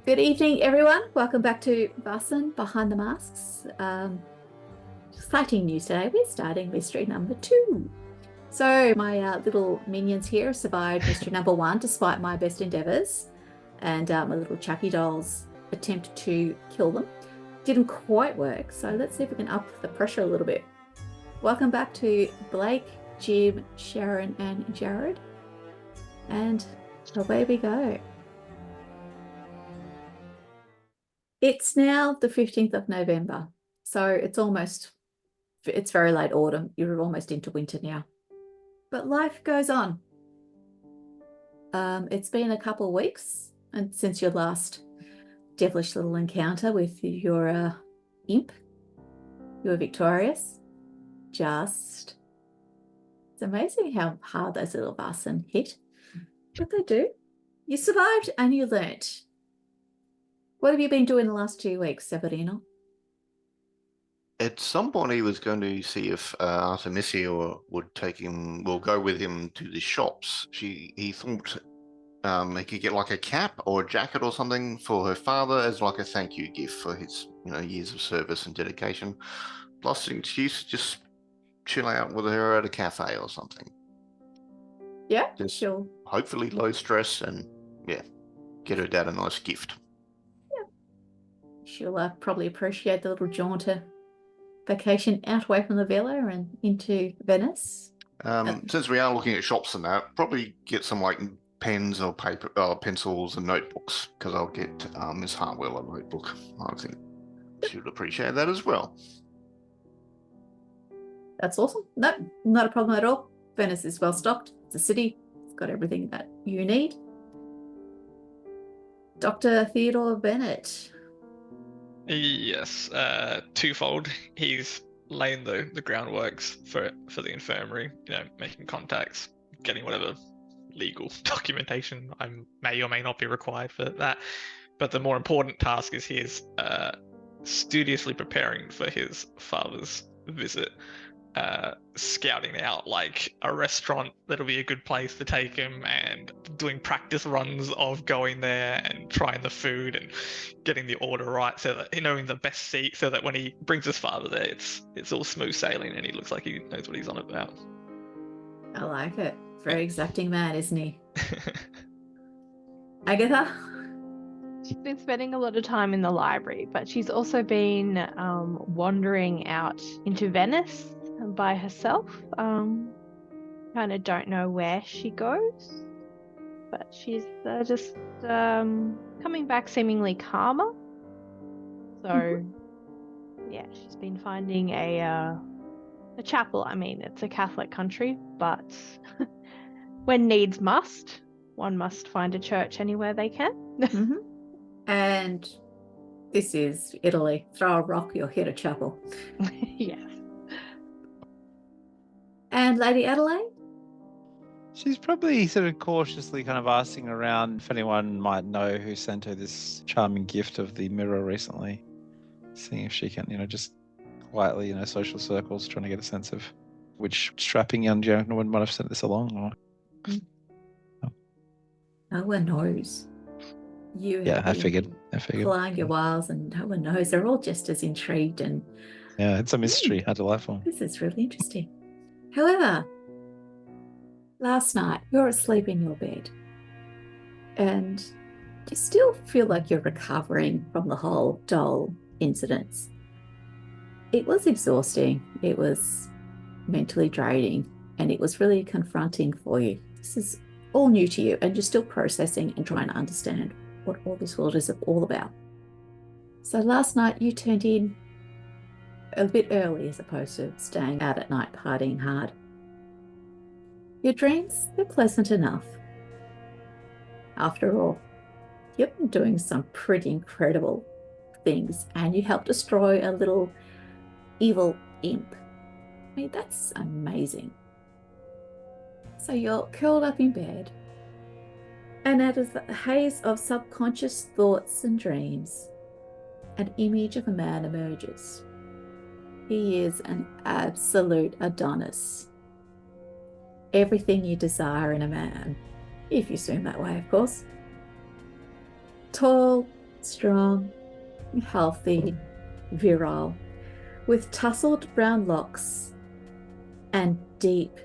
Good evening, everyone. Welcome back to Vaesen Behind the Masks. Exciting news today. We're starting mystery number 2. So my little minions here survived mystery number 1 despite my best endeavors, and my little Chucky dolls attempt to kill them. Didn't quite work, so let's see if we can up the pressure a little bit. Welcome back to Blake, Jim, Sharon, and Jared. And away we go. It's now the 15th of November, so it's very late autumn. You're almost into winter now. But life goes on. It's been a couple of weeks and since your last devilish little encounter with your imp. You were victorious. It's amazing how hard those little Vaesen hit. But they do. You survived and you learnt. What have you been doing the last 2 weeks, Severino? At some point, he was going to see if Artemisia will go with him to the shops. He thought he could get like a cap or a jacket or something for her father as like a thank you gift for his years of service and dedication, plus an excuse to just chill out with her at a cafe or something. Yeah, just sure. Hopefully low stress and get her dad a nice gift. She'll probably appreciate the little jaunter vacation out away from the villa and into Venice. Since we are looking at shops and that, probably get some like pens or paper, pencils and notebooks, because I'll get Miss Hartwell a notebook. I think she would appreciate that as well. That's awesome. No, not a problem at all. Venice is well stocked. It's a city. It's got everything that you need. Dr. Theodore Bennett. Yes, twofold. He's laying the groundworks for the infirmary, making contacts, getting whatever legal documentation I may or may not be required for that. But the more important task is he is studiously preparing for his father's visit, scouting out like a restaurant that'll be a good place to take him, and doing practice runs of going there and trying the food and getting the order right, so that knowing the best seat, so that when he brings his father there, it's all smooth sailing and he looks like he knows what he's on about. I like it. Very exacting man, isn't he? Agatha? She's been spending a lot of time in the library, but she's also been wandering out into Venice by herself. Kind of don't know where she goes, but she's just coming back seemingly calmer. So, yeah, she's been finding a chapel. I mean, it's a Catholic country, but when needs must, one must find a church anywhere they can. Mm-hmm. And this is Italy. Throw a rock, you'll hit a chapel. Yes. And Lady Adelaide? She's probably sort of cautiously kind of asking around if anyone might know who sent her this charming gift of the mirror recently. Seeing if she can, just quietly, social circles, trying to get a sense of which strapping young gentleman might have sent this along. No one knows. I figured. Plying your wiles, and no one knows. They're all just as intrigued and... Yeah, it's a mystery. How delightful. This is really interesting. However, last night you're asleep in your bed and you still feel like you're recovering from the whole doll incidents. It was exhausting. It was mentally draining, and it was really confronting for you. This is all new to you, and you're still processing and trying to understand what all this world is all about. So last night you turned in a bit early as opposed to staying out at night partying hard. Your dreams, they're pleasant enough. After all, you've been doing some pretty incredible things, and you helped destroy a little evil imp. I mean, that's amazing. So you're curled up in bed, and out of the haze of subconscious thoughts and dreams, an image of a man emerges. He is an absolute Adonis. Everything you desire in a man, if you swim that way, of course. Tall, strong, healthy, virile, with tousled brown locks and deep,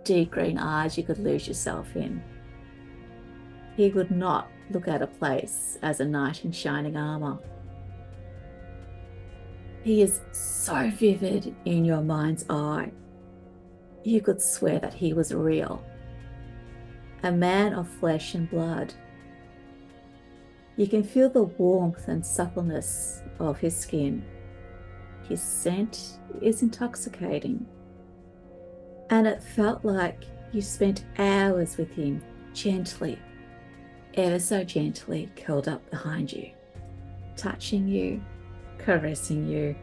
deep green eyes you could lose yourself in. He would not look out of place as a knight in shining armor. He is so vivid in your mind's eye. You could swear that he was real. A man of flesh and blood. You can feel the warmth and suppleness of his skin. His scent is intoxicating. And it felt like you spent hours with him, gently, ever so gently curled up behind you, touching you, caressing you,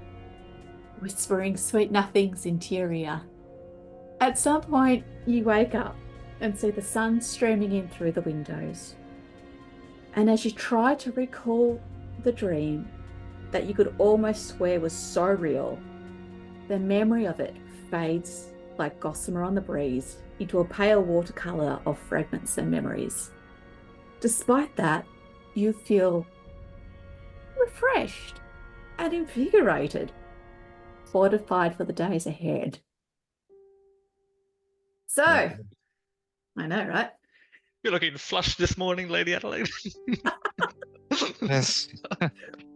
whispering sweet nothings into your ear. At some point, you wake up and see the sun streaming in through the windows. And as you try to recall the dream that you could almost swear was so real, the memory of it fades like gossamer on the breeze into a pale watercolor of fragments and memories. Despite that, you feel refreshed and invigorated, fortified for the days ahead. So, I know, right? You're looking flushed this morning, Lady Adelaide. Yes.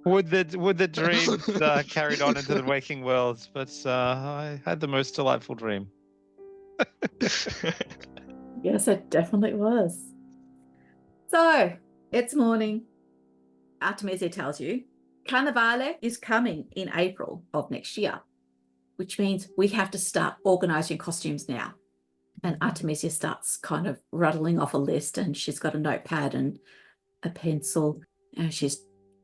Would the dreams carried on into the waking world, but I had the most delightful dream. Yes, it definitely was. So, it's morning. Artemisia tells you Carnivale is coming in April of next year, which means we have to start organising costumes now. And Artemisia starts kind of rattling off a list, and she's got a notepad and a pencil, and she's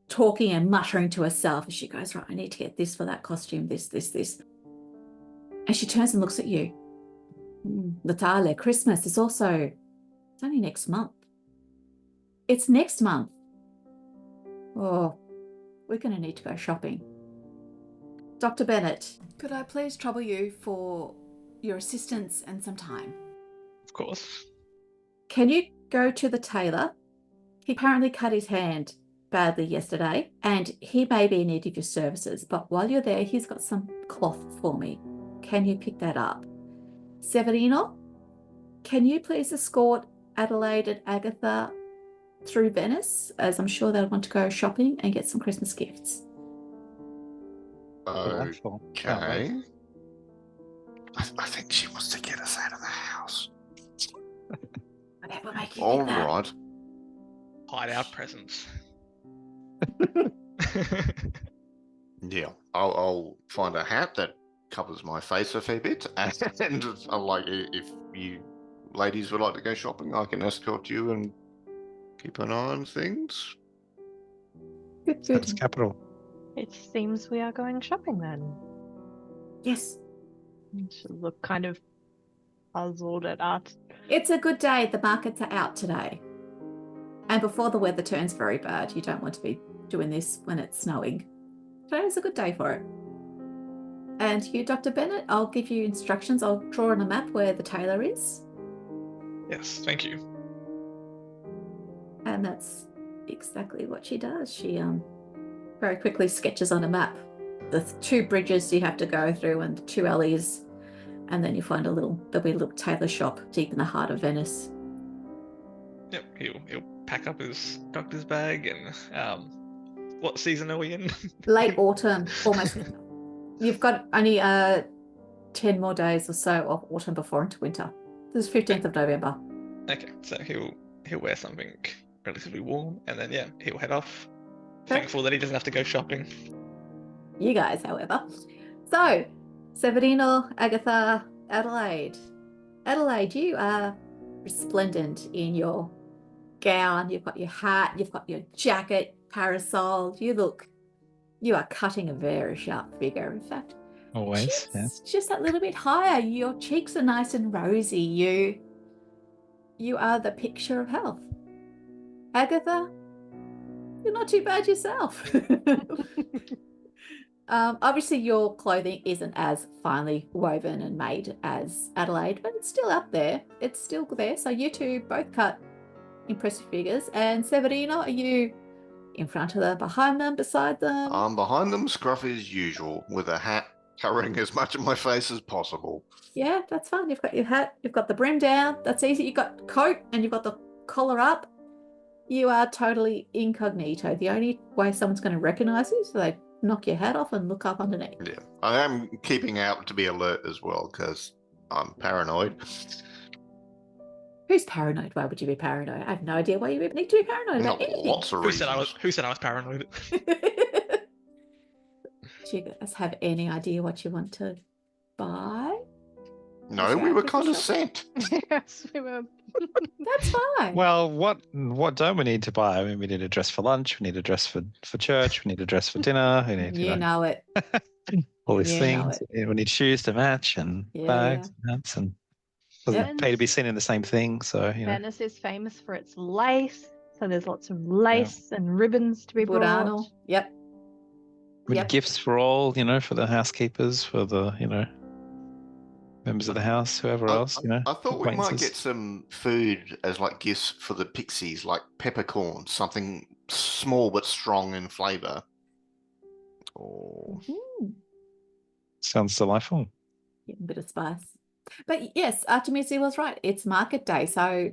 talking and muttering to herself as she goes, right, I need to get this for that costume, this. And she turns and looks at you. Natale, Christmas is also, it's only next month. It's next month. Oh, we're going to need to go shopping. Dr. Bennett, could I please trouble you for your assistance and some time? Of course. Can you go to the tailor? He apparently cut his hand badly yesterday, and he may be in need of your services, but while you're there, he's got some cloth for me. Can you pick that up? Severino, can you please escort Adelaide and Agatha through Venice, as I'm sure they'll want to go shopping and get some Christmas gifts. Delightful. Can't Okay. wait. I think she wants to get us out of the house. Whatever make you All think that. right. Hide our presence. Yeah, I'll find a hat that covers my face a fair bit, and I like if you ladies would like to go shopping, I can escort you and keep an eye on things. Good, That's good. capital. It seems we are going shopping then. Yes, She'll look kind of puzzled at Art. it's a good day. The markets are out today. And before the weather turns very bad, you don't want to be doing this when it's snowing. Today's a good day for it. And you, Dr. Bennett, I'll give you instructions. I'll draw on a map where the tailor is. Yes, thank you. And that's exactly what she does. She very quickly sketches on a map the two bridges you have to go through and the two alleys. And then you find there'll be a little tailor shop deep in the heart of Venice. Yep, he'll pack up his doctor's bag and what season are we in? Late autumn, almost. You've got only 10 more days or so of autumn before into winter. This is 15th of November. Okay, so he'll wear something relatively warm and then yeah, he'll head off. Okay. Thankful that he doesn't have to go shopping. You guys, however. So, Severino, Agatha, Adelaide. Adelaide, you are resplendent in your gown. You've got your hat, you've got your jacket, parasol. You are cutting a very sharp figure. In fact, Always. Yeah. just that little bit higher. Your cheeks are nice and rosy. You are the picture of health. Agatha, you're not too bad yourself. Obviously, your clothing isn't as finely woven and made as Adelaide, but it's still up there. It's still there. So you two both cut impressive figures. And Severino, are you in front of them, behind them, beside them? I'm behind them, scruffy as usual, with a hat covering as much of my face as possible. Yeah, that's fine. You've got your hat, you've got the brim down. That's easy. You've got coat and you've got the collar up. You are totally incognito. The only way someone's going to recognize you is they knock your hat off and look up underneath. Yeah, I am keeping out to be alert as well because I'm paranoid. Who's paranoid? Why would you be paranoid? I have no idea why you would need to be paranoid about anything. Lots of Who reasons. said I was paranoid? Do you guys have any idea what you want to buy? No, we were kind of sent. Yes, we were. That's fine. Well, what don't we need to buy? I mean, we need a dress for lunch. We need a dress for church. We need a dress for dinner. We need you know it. all these you know things. We need shoes to match and bags and hats and doesn't pay to be seen in the same thing. So Venice is famous for its lace, so there's lots of lace and ribbons to be brought. Burano. Yep. we need gifts for all, for the housekeepers, for the members of the house, whoever else. I thought we might acquaintances. get some food as like gifts for the pixies, like peppercorns, something small but strong in flavour. Or Sounds delightful. Yeah, a bit of spice. But yes, Artemisia was right. It's market day, so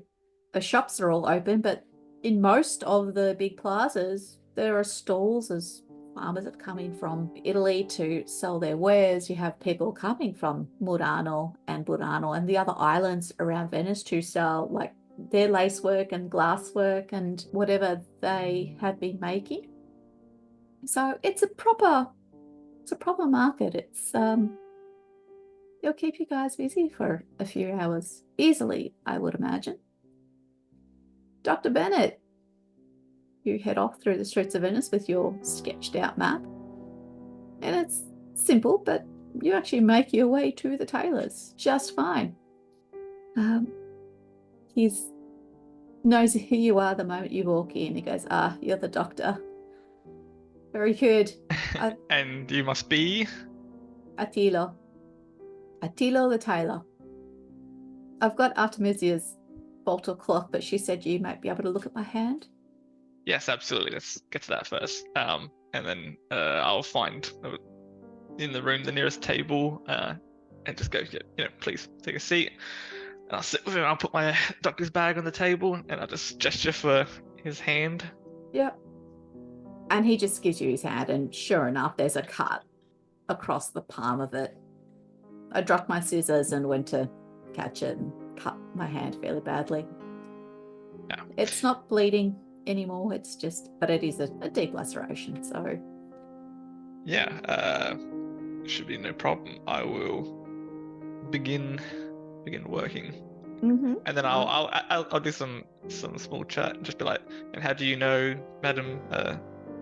the shops are all open, but in most of the big plazas, there are stalls as farmers are coming from Italy to sell their wares. You have people coming from Murano and Burano and the other islands around Venice to sell like their lacework and glasswork and whatever they have been making. So it's a proper market. It's it'll keep you guys busy for a few hours easily, I would imagine. Dr. Bennett, you head off through the streets of Venice with your sketched out map. And it's simple, but you actually make your way to the tailor's just fine. He knows who you are the moment you walk in. He goes, you're the doctor. Very good. And you must be? Attilo the tailor. I've got Artemisia's bottle cloth, but she said you might be able to look at my hand. Yes, absolutely. Let's get to that first. And then I'll find in the room the nearest table and just go, please take a seat. And I'll sit with him. I'll put my doctor's bag on the table and I'll just gesture for his hand. Yep. And he just gives you his hand, and sure enough, there's a cut across the palm of it. I dropped my scissors and went to catch it and cut my hand fairly badly. Yeah. It's not bleeding anymore. It's just, but it is a deep laceration. So yeah, should be no problem. I will begin working, and then I'll do some small chat. Just be like, and how do you know Madam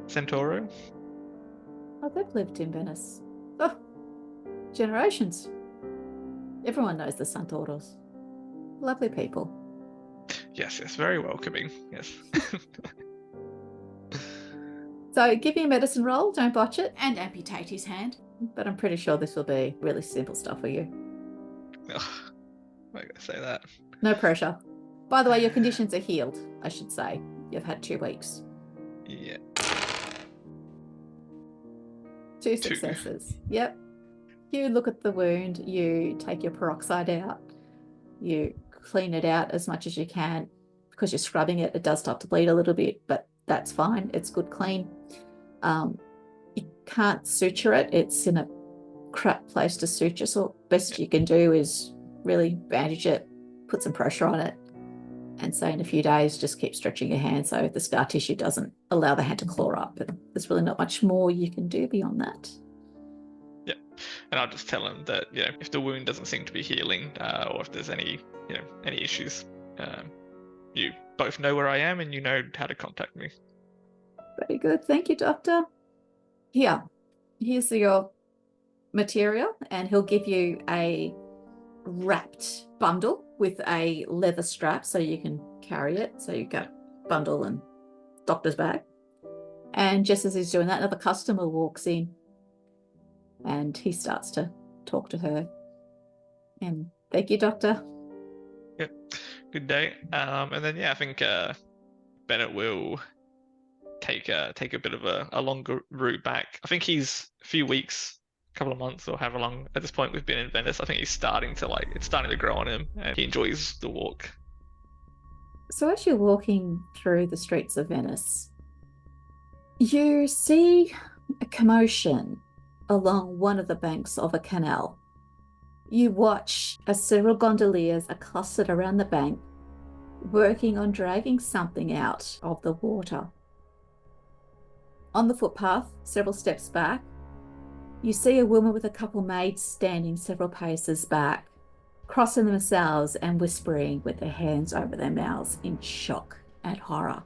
Centauro? Oh, they've lived in Venice. Oh, generations. Everyone knows the Santoros. Lovely people. Yes, very welcoming. Yes. So give me a medicine roll, don't botch it, and amputate his hand. But I'm pretty sure this will be really simple stuff for you. Ugh, why did I say that? No pressure. By the way, your conditions are healed, I should say. You've had 2 weeks. Yeah. 2 successes. Yep. You look at the wound, you take your peroxide out, you clean it out as much as you can. Because you're scrubbing it, it does start to bleed a little bit, but that's fine. It's good clean. You can't suture it. It's in a crap place to suture. So best you can do is really bandage it, put some pressure on it, and say in a few days, just keep stretching your hand so the scar tissue doesn't allow the hand to claw up. And there's really not much more you can do beyond that. Yeah, and I'll just tell him that if the wound doesn't seem to be healing, or if there's any issues, you both know where I am and you know how to contact me. Very good. Thank you, Doctor. Here's your material, and he'll give you a wrapped bundle with a leather strap so you can carry it. So you've got bundle and doctor's bag. And just as he's doing that, another customer walks in and he starts to talk to her. And thank you, Doctor. Yep. Good day. And then I think Bennett will take a bit of a longer route back. I think he's a few weeks, a couple of months, or however long at this point we've been in Venice. I think he's starting to grow on him, and he enjoys the walk. So as you're walking through the streets of Venice, you see a commotion along one of the banks of a canal. You watch as several gondoliers are clustered around the bank, working on dragging something out of the water. On the footpath, several steps back, you see a woman with a couple maids standing several paces back, crossing themselves and whispering with their hands over their mouths in shock and horror.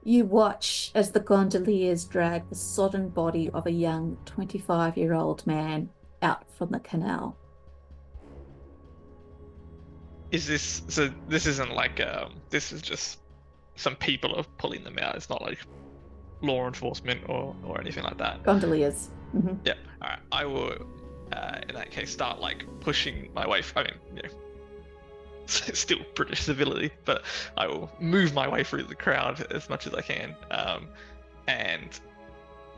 You watch as the gondoliers drag the sodden body of a young 25-year-old man out from the canal. This isn't like this is just some people are pulling them out. It's not like law enforcement or anything like that. Gondoliers. Mm-hmm. Yeah. All right. I will in that case start like pushing my way. I mean, you know, still British civility, but I will move my way through the crowd as much as I can. And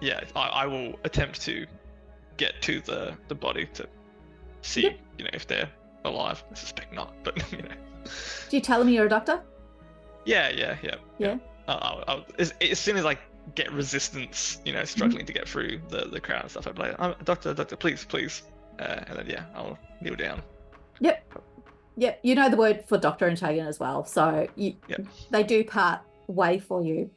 yeah, I will attempt to get to the body to see, Yep. you know, if they're alive. I suspect not, but you know. Do you tell them you're a doctor? Yeah. Yeah. I'll, as soon as I get resistance, you know, struggling to get through the crowd and stuff, I'll be like, doctor, please. And then, yeah, I'll kneel down. Yep. You know the word for doctor in Italian as well. So they do part way for you.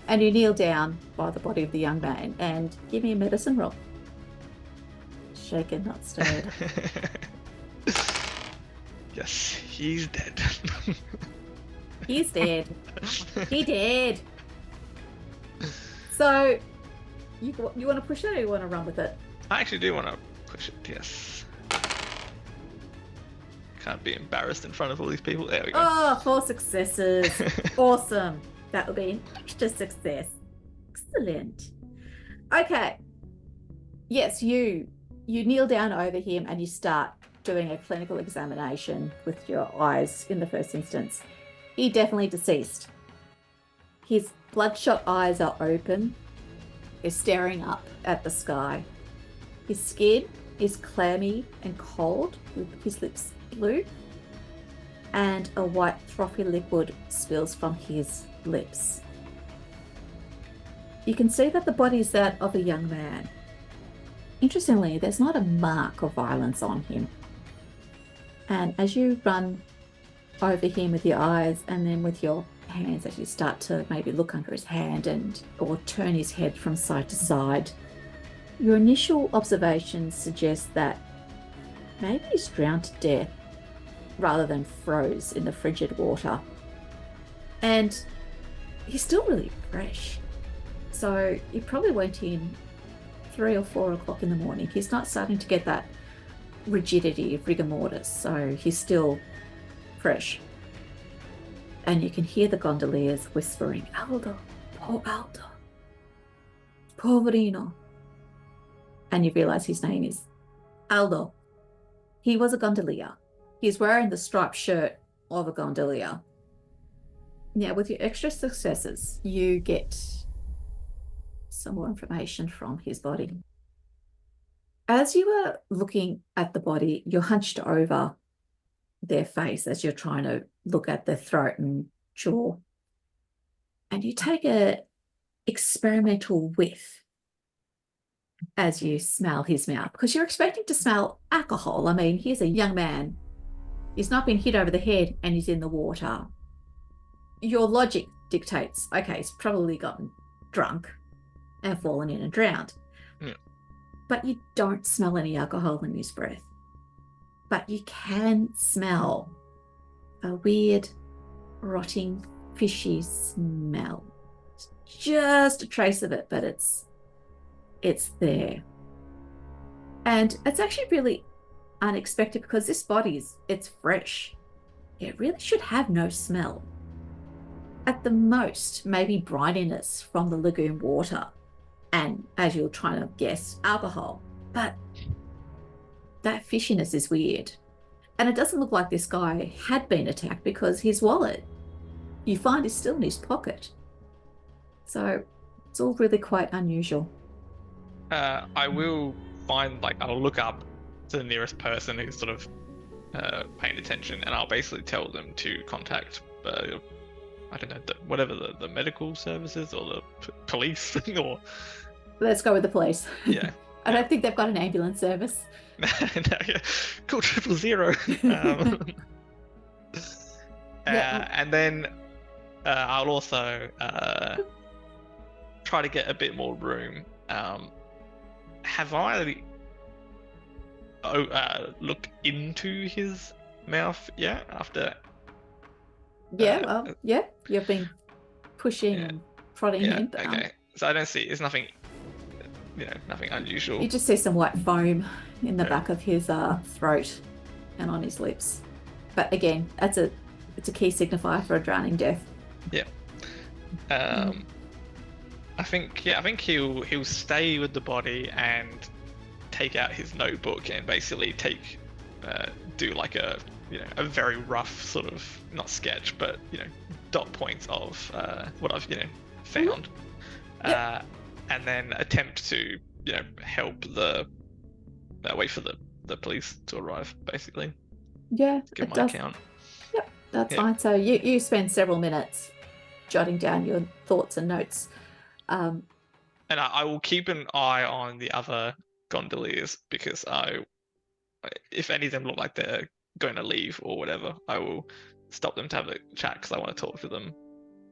And you kneel down by the body of the young man and give me a medicine roll. Shaken, not stirred. Yes, he's dead. He's dead. He did. So, you want to push it or you want to run with it? I actually do want to push it, yes. Can't be embarrassed in front of all these people. There we go. Oh, 4 successes. Awesome. That would be an extra success. Excellent. Okay. Yes, you kneel down over him and you start doing a clinical examination with your eyes in the first instance. He definitely deceased. His bloodshot eyes are open. He's staring up at the sky. His skin is clammy and cold, with his lips blue, and a white frothy liquid spills from his lips. You can see that the body is that of a young man. Interestingly, there's not a mark of violence on him. And as you run over him with your eyes and then with your hands, as you start to maybe look under his hand or turn his head from side to side, your initial observations suggest that maybe he's drowned to death rather than froze in the frigid water. And he's still really fresh. So he probably went in 3 or 4 o'clock in the morning. He's not starting to get that rigidity of rigor mortis, so he's still fresh. And you can hear the gondoliers whispering, Aldo, poor Aldo, poverino. And you realize his name is Aldo. He was a gondolier. He's wearing the striped shirt of a gondolier. Now, with your extra successes, you get some more information from his body. As you are looking at the body, you're hunched over their face as you're trying to look at their throat and jaw. And you take a experimental whiff as you smell his mouth, because you're expecting to smell alcohol. I mean, here's a young man. He's not been hit over the head and he's in the water. Your logic dictates, okay, he's probably gotten drunk and fallen in and drowned. Yeah. But you don't smell any alcohol in his breath. But you can smell a weird, rotting, fishy smell. It's just a trace of it, but it's there. And it's actually really unexpected because this body it's fresh. It really should have no smell. At the most, maybe brininess from the lagoon water. And as you're trying to guess, alcohol. But that fishiness is weird. And it doesn't look like this guy had been attacked because his wallet, you find, is still in his pocket. So it's all really quite unusual. I will find, like, I'll look up to the nearest person who's sort of paying attention, and I'll basically tell them to contact, I don't know, whatever the medical services or the police or. Let's go with the police. Yeah. I don't think they've got an ambulance service. No, yeah. Call 000. And then I'll also try to get a bit more room. Have I looked into his mouth yet? After you've been pushing and prodding him. But, okay. So I don't see. It's nothing. Nothing unusual. You just see some white foam in the back of his throat and on his lips. But again, it's a key signifier for a drowning death. Yeah. I think he'll stay with the body and take out his notebook and basically do like a very rough sort of, not sketch, but dot points of what I've found. Yep. And then attempt to help wait for the police to arrive, basically. Yeah, Give it my does. account. Yep, that's fine. So you spend several minutes jotting down your thoughts and notes. And I will keep an eye on the other gondoliers, because if any of them look like they're going to leave or whatever, I will stop them to have a chat, because I want to talk to them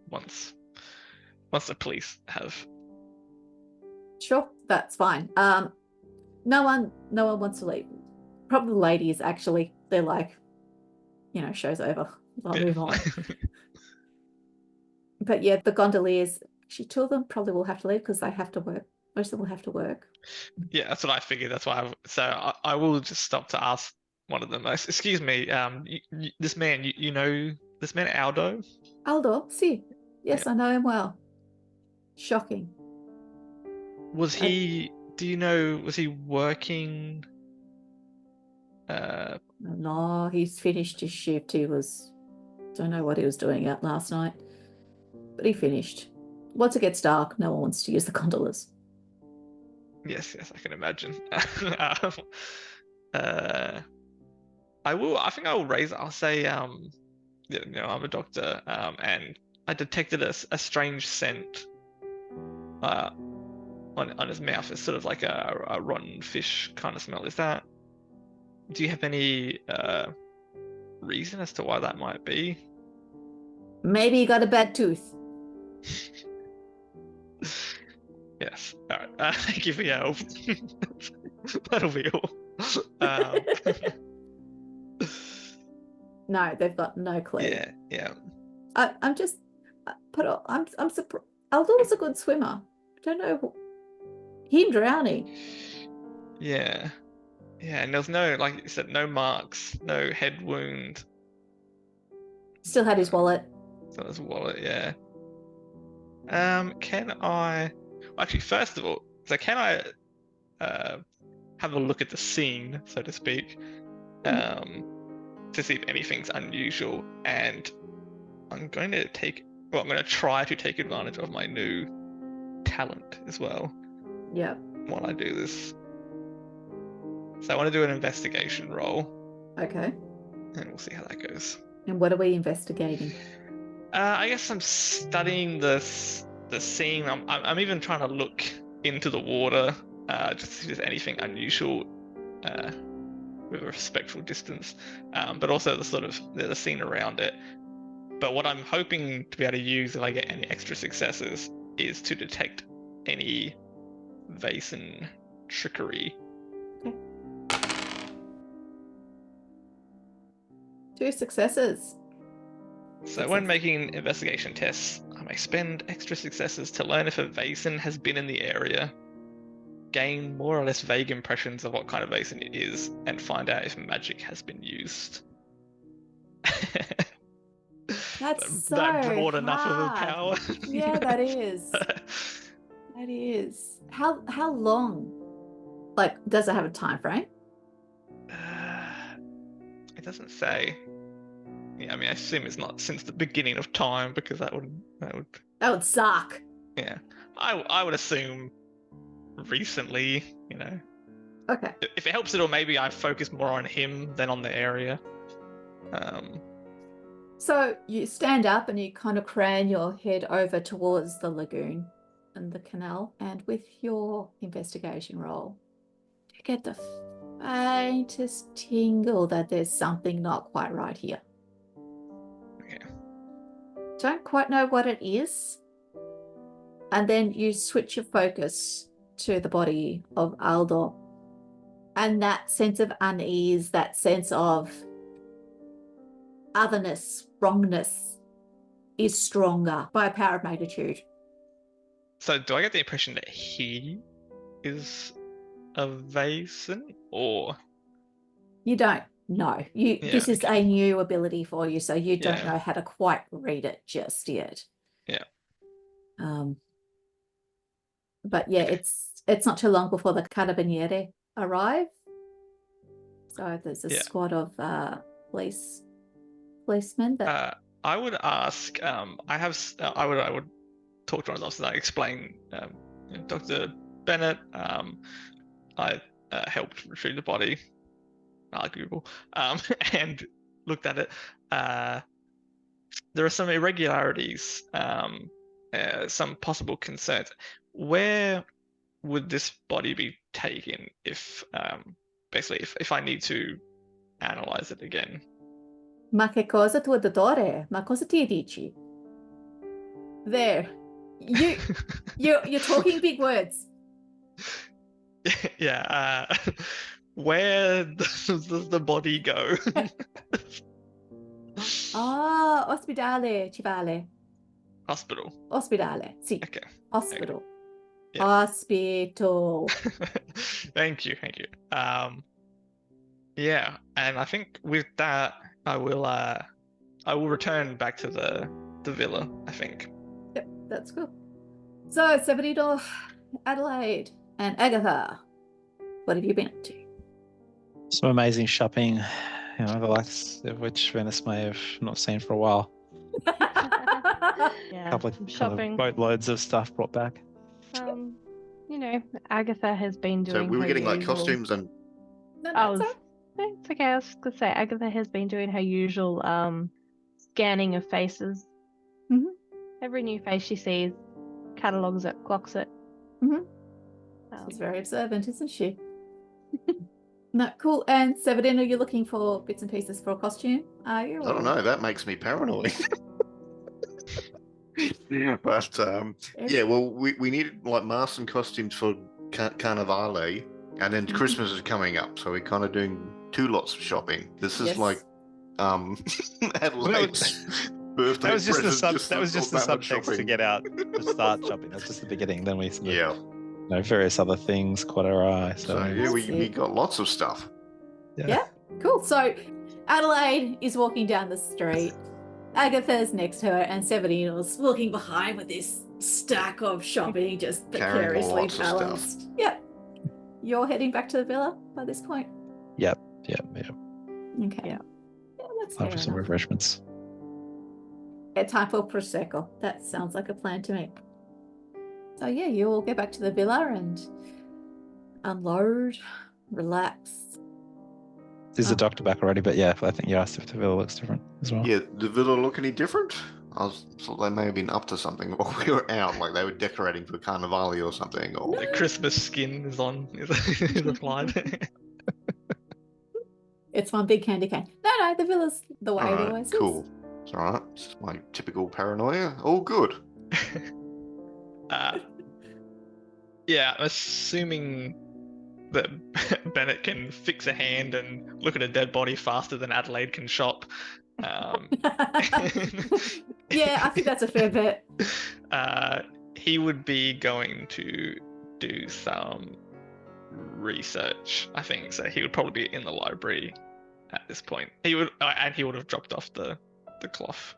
once the police have. Sure, that's fine. No one wants to leave. Probably the ladies, actually. They're like, show's over. I'll move on. But yeah, the gondoliers, actually 2 of them probably will have to leave because they have to work. Most of them will have to work. Yeah, that's what I figured. That's why I will just stop to ask one of them. Excuse me, this man, you know this man Aldo? Aldo, si. Yes, Yeah. I know him well. Shocking. Was he? Do you know? Was he working? No, he's finished his shift. Don't know what he was doing out last night, but he finished. Once it gets dark, no one wants to use the gondolas. Yes, I can imagine. I think I will raise it. I'll say, I'm a doctor, and I detected a strange scent on his mouth. It's sort of like a rotten fish kind of smell. Do you have any reason as to why that might be? Maybe he got a bad tooth. Yes. All right. Thank you for your help. That'll be all. No, they've got no clue. Yeah. I'm just, but I'm surprised. Aldo's a good swimmer. I don't know him drowning. Yeah, and there's no, like you said, no marks, no head wound. Still had his wallet. So his wallet, yeah. Can I? Actually, first of all, can I have a look at the scene, so to speak, to see if anything's unusual? And I'm going to try to take advantage of my new talent as well. Yeah. While I do this. So I want to do an investigation roll. Okay. And we'll see how that goes. And what are we investigating? I guess I'm studying the scene. I'm even trying to look into the water, just to see if there's anything unusual, with a respectful distance, but also the sort of the scene around it. But what I'm hoping to be able to use if I get any extra successes is to detect any Vaesen trickery. Okay. 2 successes. So when making investigation tests, I may spend extra successes to learn if a Vaesen has been in the area, gain more or less vague impressions of what kind of Vaesen it is, and find out if magic has been used. That's so that broad enough of a hard. power. Yeah, that is. That is. How long? Like, does it have a time frame? It doesn't say. Yeah, I mean, I assume it's not since the beginning of time, because that would That would suck. Yeah, I would assume recently. Okay. If it helps at all, maybe I focus more on him than on the area. So you stand up and you kind of crane your head over towards the lagoon and the canal, and with your investigation roll, you get the faintest tingle that there's something not quite right here. Okay. Don't quite know what it is. And then you switch your focus to the body of Aldo. And that sense of unease, that sense of otherness, wrongness is stronger by a power of magnitude. So do I get the impression that he is a Vaesen, or You don't know. This is a new ability for you, so you don't know how to quite read it just yet. Yeah. But yeah, it's not too long before the carabinieri arrive. So there's a squad of policemen that I would ask. I would talk to myself. So I explain. Dr. Bennett. I helped retrieve the body, arguable, and looked at it. There are some irregularities, some possible concerns. Where would this body be taken if, basically, if I need to analyze it again? Ma che cosa tu dottore? Ma cosa ti dici? There. You're talking big words. Yeah. Where does the body go? Ospedale, ci vale. Hospital. Ospedale, sì. Okay. Hospital. Okay. Yeah. Hospital. Thank you. Yeah, and I think with that, I will return back to the villa, I think. Yep, that's cool. So, Severino, Adelaide, and Agatha, what have you been up to? Some amazing shopping, the likes of which Venice may have not seen for a while. Yeah, A couple of shopping. boatloads of stuff brought back. Agatha has been doing. So we were her getting like usual... costumes and. It's okay. I was gonna say Agatha has been doing her usual scanning of faces. Mm-hmm. Every new face she sees, catalogs it, clocks it. Mm-hmm. She's very observant, isn't she? No, cool. And Severino, you're looking for bits and pieces for a costume, are you? I don't know. That makes me paranoid. But yeah, well, we needed like masks and costumes for Carnivale, and then Christmas is coming up, so we're kind of doing 2 lots of shopping. This is like Adelaide's birthday. That was just present, that was just the subtext to get out to start shopping. That's just the beginning. Then we various other things caught our eye. So yeah, we got lots of stuff. Yeah, cool. So Adelaide is walking down the street. Agatha's next to her, and Severino's looking behind with this stack of shopping, just precariously balanced. Yep. You're heading back to the villa by this point? Yep. Okay. Yeah, that's time for some refreshments. Time for Prosecco. That sounds like a plan to me. So yeah, you all get back to the villa and unload, relax. There's a doctor back already, but yeah, I think you asked if the villa looks different as well. Yeah, the villa look any different? I thought they may have been up to something while we were out, like they were decorating for Carnivale or something. Or the Christmas skin is applied. It's one big candy cane. No, the villa's the way it always is. Cool. It's all right. It's my typical paranoia. All good. Yeah, I'm assuming that Bennett can fix a hand and look at a dead body faster than Adelaide can shop. Yeah, I think that's a fair bet. He would be going to do some research, I think. So he would probably be in the library at this point. He would have dropped off the cloth.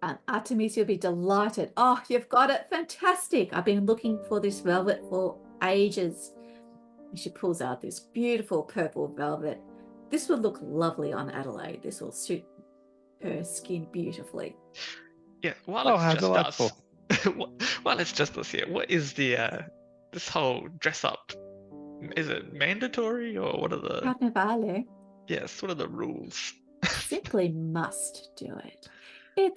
And Artemisia will be delighted. Oh, you've got it. Fantastic. I've been looking for this velvet for ages. And she pulls out this beautiful purple velvet. This would look lovely on Adelaide. This will suit her skin beautifully. Yeah, while it's just us, well, it's just us here. What is the this whole dress up? Is it mandatory or what are the Carnevale yes? What are the rules? simply must do it. Think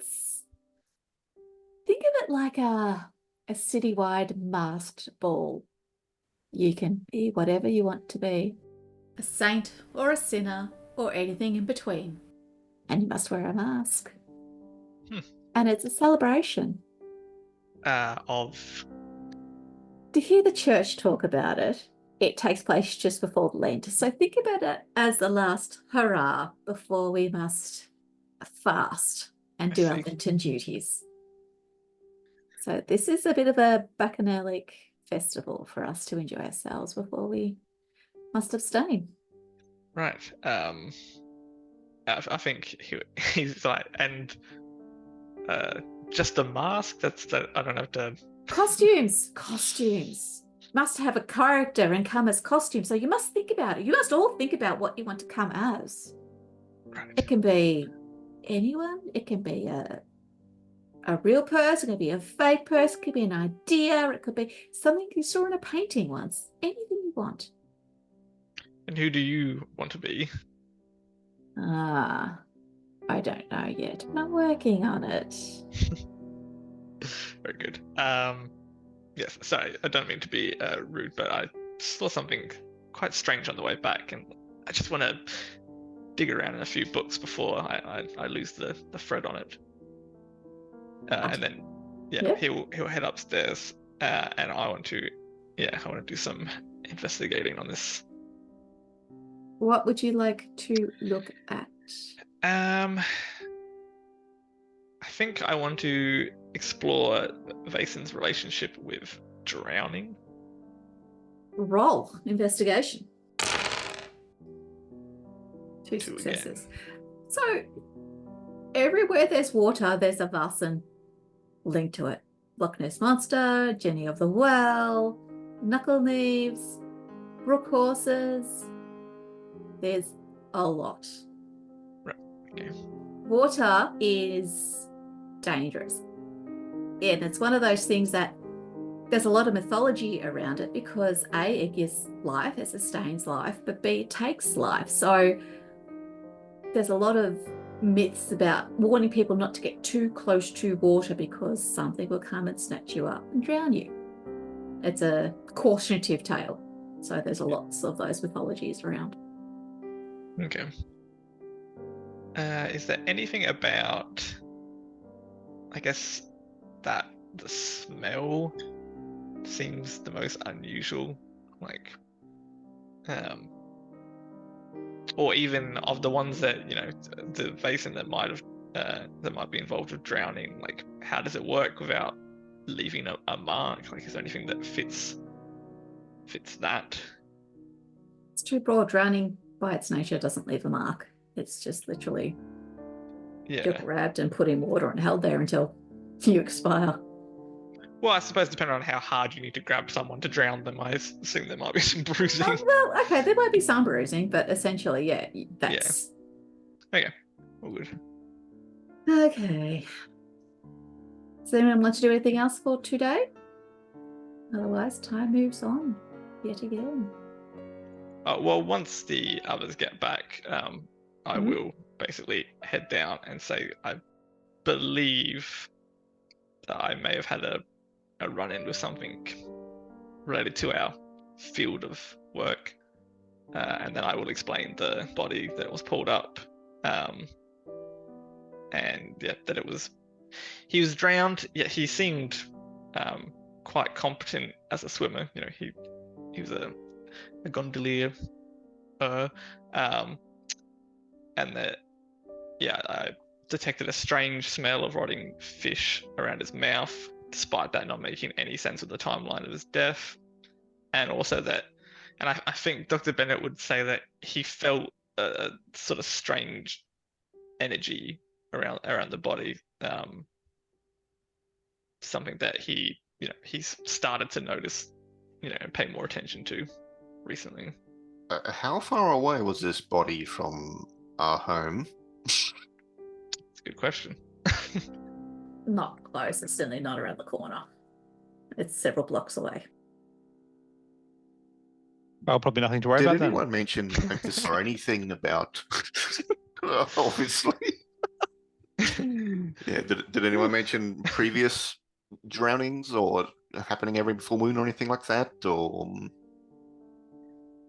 of it like a citywide masked ball. You can be whatever you want to be, a saint or a sinner or anything in between. And you must wear a mask. And it's a celebration. Of To hear the church talk about it, it takes place just before Lent. So think about it as the last hurrah before we must fast and I do our see. Lenten duties. So this is a bit of a bacchanalic festival for us to enjoy ourselves before we must abstain. right. I think he's like, and just a mask. That's that. I don't have to. Costumes. Must have a character and come as costumes. So you must think about it. You must all think about what you want to come as. Right. It can be anyone. It can be a real person. It can be a fake person. It could be an idea. It could be something you saw in a painting once. Anything you want. And who do you want to be? I don't know yet, but I'm working on it. Very good. Yes. Sorry, I don't mean to be rude, but I saw something quite strange on the way back, and I just want to dig around in a few books before I lose the thread on it. And then Yeah. he'll head upstairs, and I want to do some investigating on this. What would you like to look at? I think I want to explore Vaesen's relationship with drowning. Roll investigation. Two Two successes. So everywhere there's water, there's a Vaesen linked to it. Loch Ness Monster, Jenny of the Well, Knuckle Kneves, Brook Horses. There's a lot. Right. Okay. Water is dangerous. And it's one of those things that there's a lot of mythology around it because A, it gives life, it sustains life, but B, it takes life. So there's a lot of myths about warning people not to get too close to water because something will come and snatch you up and drown you. It's a cautionative tale. So there's lots of those mythologies around. Okay. Is there anything about, I guess, that the smell seems the most unusual, like, or even of the ones that the Vaesen that might be involved with drowning, like how does it work without leaving a mark? Like, is there anything that fits that? It's too broad. Drowning by its nature doesn't leave a mark. It's just literally you're grabbed and put in water and held there until you expire. Well, I suppose depending on how hard you need to grab someone to drown them, I assume there might be some bruising. Oh, well, okay, there might be some bruising, but essentially, yeah, that's... Okay, all good. Okay. Does anyone want to do anything else for today? Otherwise, time moves on yet again. Well, once the others get back, I will basically head down and say I believe that I may have had a run-in with something related to our field of work, and then I will explain the body that was pulled up, and that he was drowned. Yet he seemed quite competent as a swimmer. He was a gondolier, and that I detected a strange smell of rotting fish around his mouth, despite that not making any sense of the timeline of his death. And also that, and I think Dr. Bennett would say that he felt a sort of strange energy around the body, something that he's started to notice, and pay more attention to recently. How far away was this body from our home? That's a good question. not close. It's certainly not around the corner. It's several blocks away. Well, probably nothing to worry Did about then. anyone mention this or anything about? Obviously. Yeah. Did anyone mention previous drownings or happening every full moon or anything like that? Or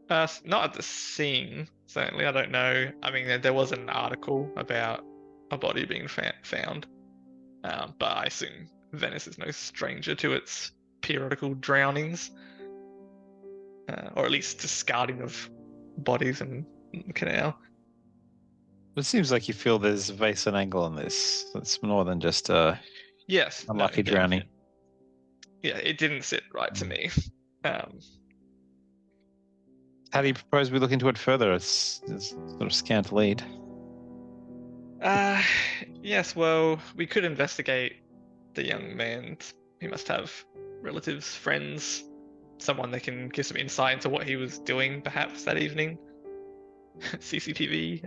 Not at the scene, certainly. I don't know. I mean, there was an article about a body being found, but I assume Venice is no stranger to its periodical drownings, or at least discarding of bodies in the canal. It seems like you feel there's Vaesen and Engel in this. It's more than just a Yes, unlucky drowning. Yeah, it didn't sit right to me. How do you propose we look into it further? It's sort of scant lead. Yes, well, we could investigate the young man. He must have relatives, friends, someone that can give some insight into what he was doing perhaps that evening. CCTV.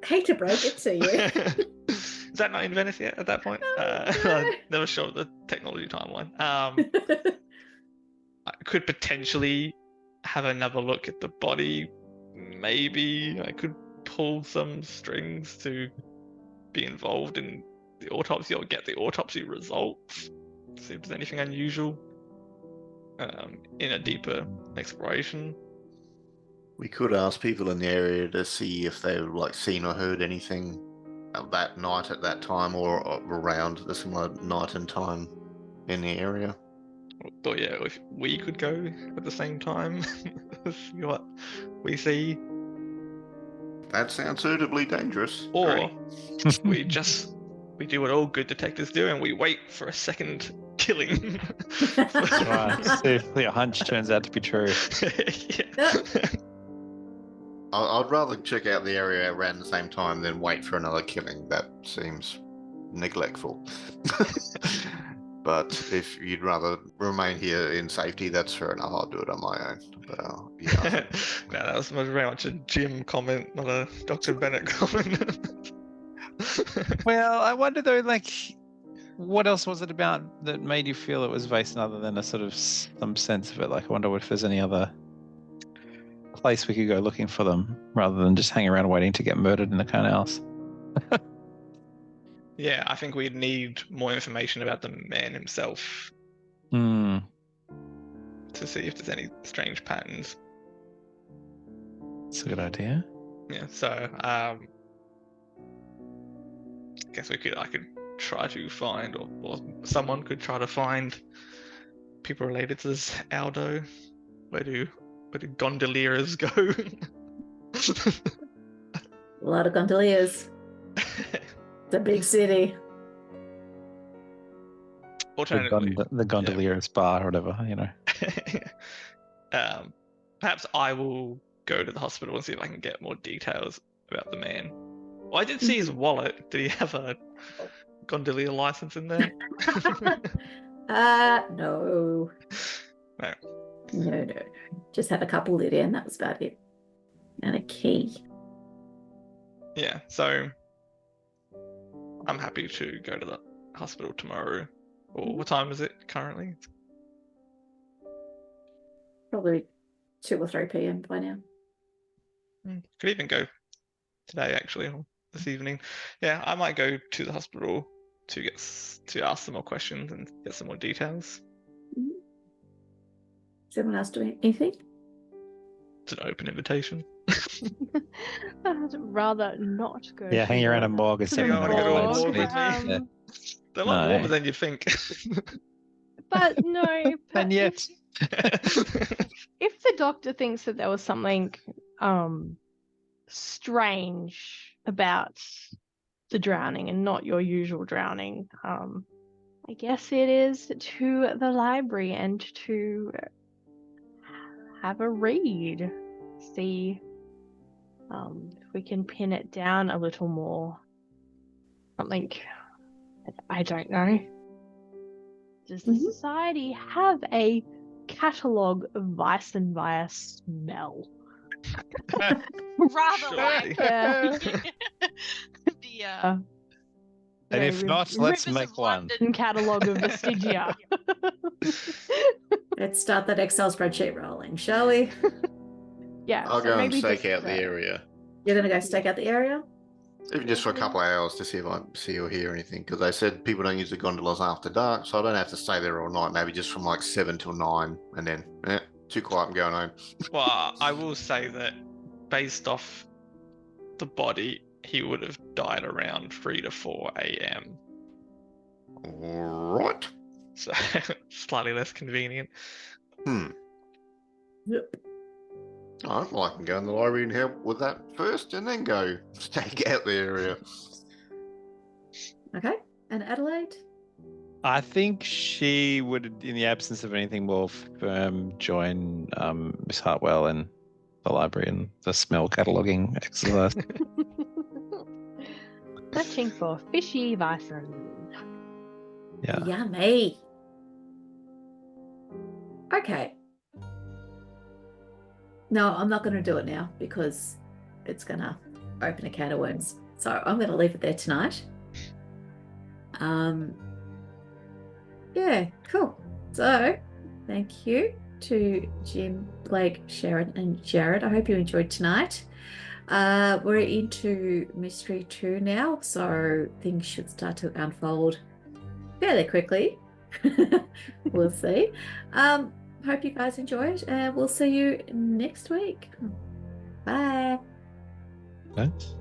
Hate to break it to you. Is that not in Venice yet at that point? No. Never sure of the technology timeline. I could potentially have another look at the body. Maybe I could pull some strings to be involved in the autopsy or get the autopsy results. See if there's anything unusual in a deeper exploration. we could ask people in the area to see if they've like seen or heard anything that night at that time or around the similar night and time in the area. Thought, yeah, if we could go at the same time, see what we see. That sounds suitably dangerous. Or we do what all good detectives do and we wait for a second killing. Right. See if your hunch turns out to be true. Yeah. I'd rather check out the area around the same time than wait for another killing. That seems neglectful. But if you'd rather remain here in safety, that's fair enough. I'll do it on my own. But, yeah. No, that was very much a Jim comment, not a Dr. Bennett comment. Well, I wonder though, like, what else was it about that made you feel it was Vaesen other than a sort of some sense of it? Like, I wonder if there's any other place we could go looking for them rather than just hang around waiting to get murdered in the canals. Yeah, I think we'd need more information about the man himself Hmm. to see if there's any strange patterns. That's a good idea. Yeah, so I guess I could try to find, or someone could try to find people related to this Aldo. Where do gondoliers go? A lot of gondoliers. It's a big city. Alternatively, The gondolier's bar or whatever, you know. perhaps I will go to the hospital and see if I can get more details about the man. Well, I did see his wallet. Did he have a gondolier license in there? No. No. No. Just had a couple lit in, that was about it. And a key. Yeah, so I'm happy to go to the hospital tomorrow. Or what time is it currently? Probably 2 or 3 p.m. by now. Could even go today, actually, or this evening. Yeah, I might go to the hospital to ask some more questions and get some more details. Is anyone else doing anything? It's an open invitation. I'd rather not go. Yeah, to hanging around a the- morgue is to the Yeah, I wanna go to a morgue, morgue with me. Yeah. They're a lot No. warmer than you think. But no, And yet, if the doctor thinks that there was something strange about the drowning and not your usual drowning, I guess it is to the library and to have a read, see if we can pin it down a little more. Something, I don't know. Does the society have a catalogue of Vaesen via smell? Rather Surely. like the And if not, let's Rivers of make one. London catalogue of Vestigia. Let's start that Excel spreadsheet rolling, shall we? Yeah, I'll so go and maybe stake just, out the area, You're gonna go stake out the area? even just for a couple of hours to see if I see or hear anything. Because they said people don't use the gondolas after dark, so I don't have to stay there all night. Maybe just from like 7 till 9, and then too quiet. I'm going home. Well, I will say that based off the body, he would have died around 3 to 4 a.m. All right. So slightly less convenient. Yep. All right, well, I can go in the library and help with that first, and then go stake out the area. Okay. And Adelaide? I think she would, in the absence of anything more firm, join Miss Hartwell in the library and the smell cataloguing exercise. searching for fishy Vaesen. Yeah. Yummy. Okay. No, I'm not going to do it now because it's going to open a can of worms. So I'm going to leave it there tonight. Yeah, cool. So thank you to Jim, Blake, Sharon, and Jared. I hope you enjoyed tonight. We're into Mystery 2 now, so things should start to unfold fairly quickly. We'll see. Hope you guys enjoyed, and we'll see you next week. Bye. Thanks.